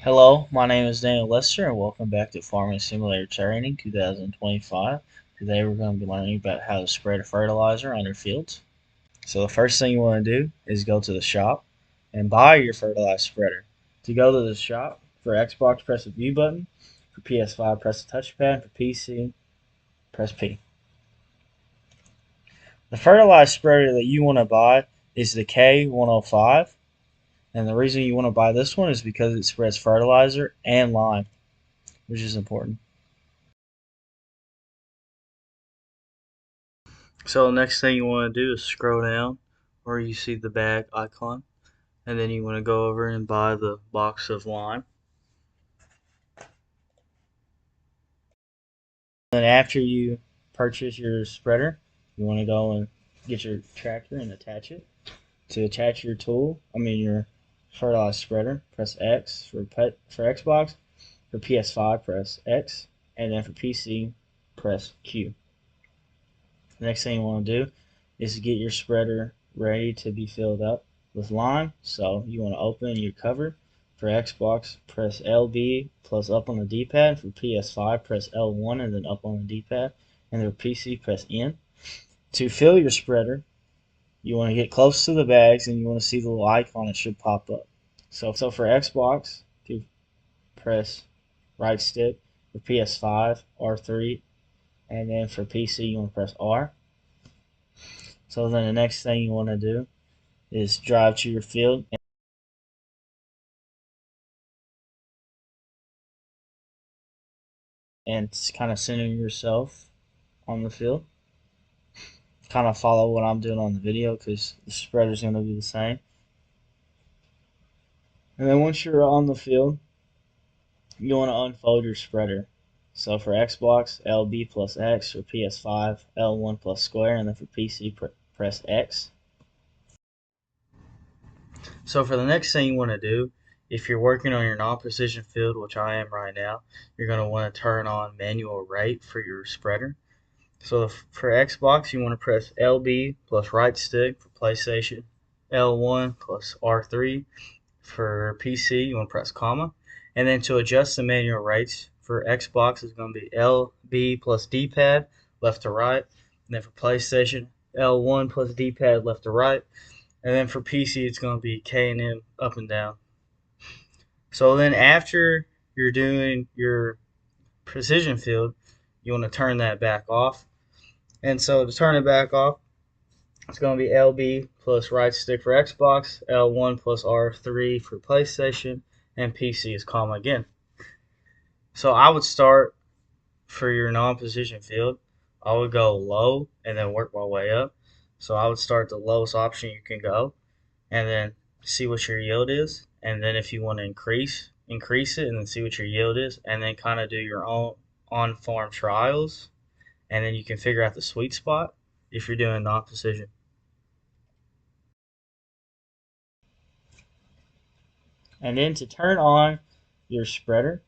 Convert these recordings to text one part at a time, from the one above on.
Hello, my name is Daniel Lester, and welcome back to Farming Simulator Training 2025. Today we're going to be learning about how to spread fertilizer on your fields. So the first thing you want to do is go to the shop and buy your fertilizer spreader. To go to the shop, for Xbox, press the view button. For PS5, press the touchpad. For PC, press P. The fertilizer spreader that you want to buy is the K105. And the reason you want to buy this one is because it spreads fertilizer and lime, which is important. So the next thing you want to do is scroll down where you see the bag icon, and then you want to go over and buy the box of lime. And after you purchase your spreader, you want to go and get your tractor and attach it. To attach your your fertilizer spreader, press X for Xbox. For PS5, press X, and then for PC, press Q. The next thing you want to do is get your spreader ready to be filled up with lime. So you want to open your cover. For Xbox, press LB plus up on the D-pad. For PS5, press L1 and then up on the D-pad. And for PC, press N. To fill your spreader, you want to get close to the bags and you want to see the little icon that should pop up. So for Xbox, you press right stick. For PS5, R3. And then for PC, you want to press R. So then the next thing you want to do is drive to your field and kind of center yourself on the field. Kind of follow what I'm doing on the video because the spreader is going to be the same. And then once you're on the field, you want to unfold your spreader. So for Xbox, LB plus X. For PS5, L1 plus square. And then for PC, press X. So for the next thing you want to do, if you're working on your non-precision field, which I am right now, you're going to want to turn on manual rate for your spreader. So for Xbox, you want to press LB plus right stick. For PlayStation, L1 plus R3. For PC, you want to press comma. And then to adjust the manual rates, for Xbox, it's going to be LB plus D-pad, left to right. And then for PlayStation, L1 plus D-pad, left to right. And then for PC, it's going to be K and M, up and down. So then after you're doing your precision field, you want to turn that back off. And so to turn it back off, it's going to be LB plus right stick for Xbox, L1 plus R3 for PlayStation, and PC is comma again. So I would start for your non-precision field. I would go low and then work my way up. So I would start the lowest option you can go and then see what your yield is. And then if you want to increase it and then see what your yield is. And then kind of do your own on-farm trials. And then you can figure out the sweet spot if you're doing non-precision. And then to turn on your spreader,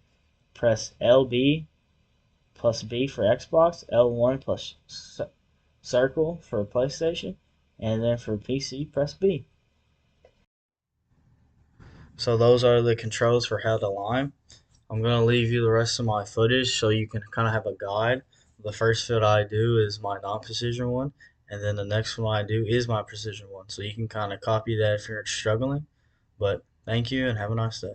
press LB plus B for Xbox, L1 plus circle for PlayStation, and then for PC, press B. So those are the controls for how to lime. I'm going to leave you the rest of my footage so you can kind of have a guide. The first field I do is my non-precision one, and then the next one I do is my precision one. So you can kind of copy that if you're struggling. But thank you and have a nice day.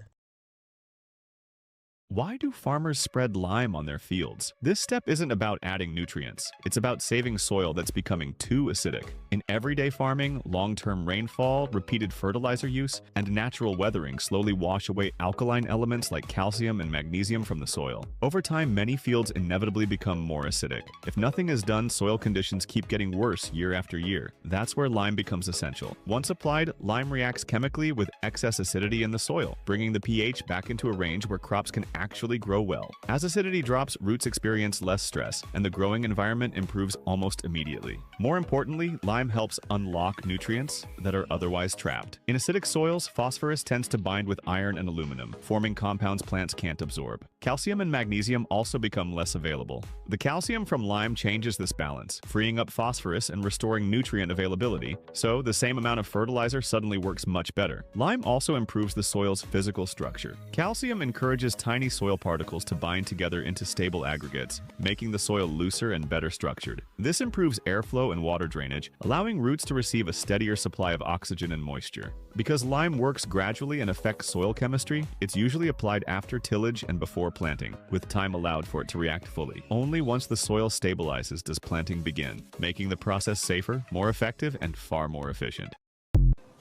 Why do farmers spread lime on their fields? This step isn't about adding nutrients. It's about saving soil that's becoming too acidic. In everyday farming, long-term rainfall, repeated fertilizer use, and natural weathering slowly wash away alkaline elements like calcium and magnesium from the soil. Over time, many fields inevitably become more acidic. If nothing is done, soil conditions keep getting worse year after year. That's where lime becomes essential. Once applied, lime reacts chemically with excess acidity in the soil, bringing the pH back into a range where crops can actually grow well. As acidity drops, roots experience less stress, and the growing environment improves almost immediately. More importantly, lime helps unlock nutrients that are otherwise trapped. In acidic soils, phosphorus tends to bind with iron and aluminum, forming compounds plants can't absorb. Calcium and magnesium also become less available. The calcium from lime changes this balance, freeing up phosphorus and restoring nutrient availability, so the same amount of fertilizer suddenly works much better. Lime also improves the soil's physical structure. Calcium encourages tiny soil particles to bind together into stable aggregates, making the soil looser and better structured. This improves airflow and water drainage, allowing roots to receive a steadier supply of oxygen and moisture. Because lime works gradually and affects soil chemistry, it's usually applied after tillage and before planting, with time allowed for it to react fully. Only once the soil stabilizes does planting begin, making the process safer, more effective, and far more efficient.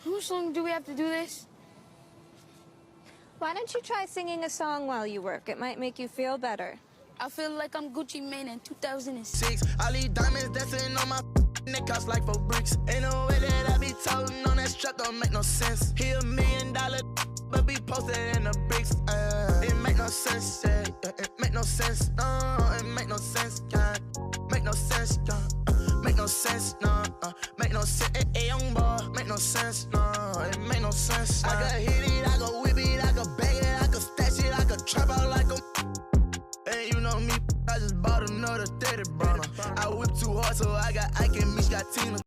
How much longer do we have to do this? Why don't you try singing a song while you work? It might make you feel better. I feel like I'm Gucci Mane in 2006. All these diamonds dancing on my neck cost like 4 bricks. Ain't no way that I be toting on that strap, don't make no sense. He $1 million, but be posted in the bricks. It make no sense, yeah. It make no sense, no. It make no sense, yeah. Make no sense, yeah. Make no sense, no. Make no sense, hey, young boy. Make no sense, no. It make no sense. I could hit it, I could whip it, I could bag it, I could stash it, I could trap out like a. And you know me, I just bought another 30 burner. I whip too hard, so I got Ike and Mitch got Tina.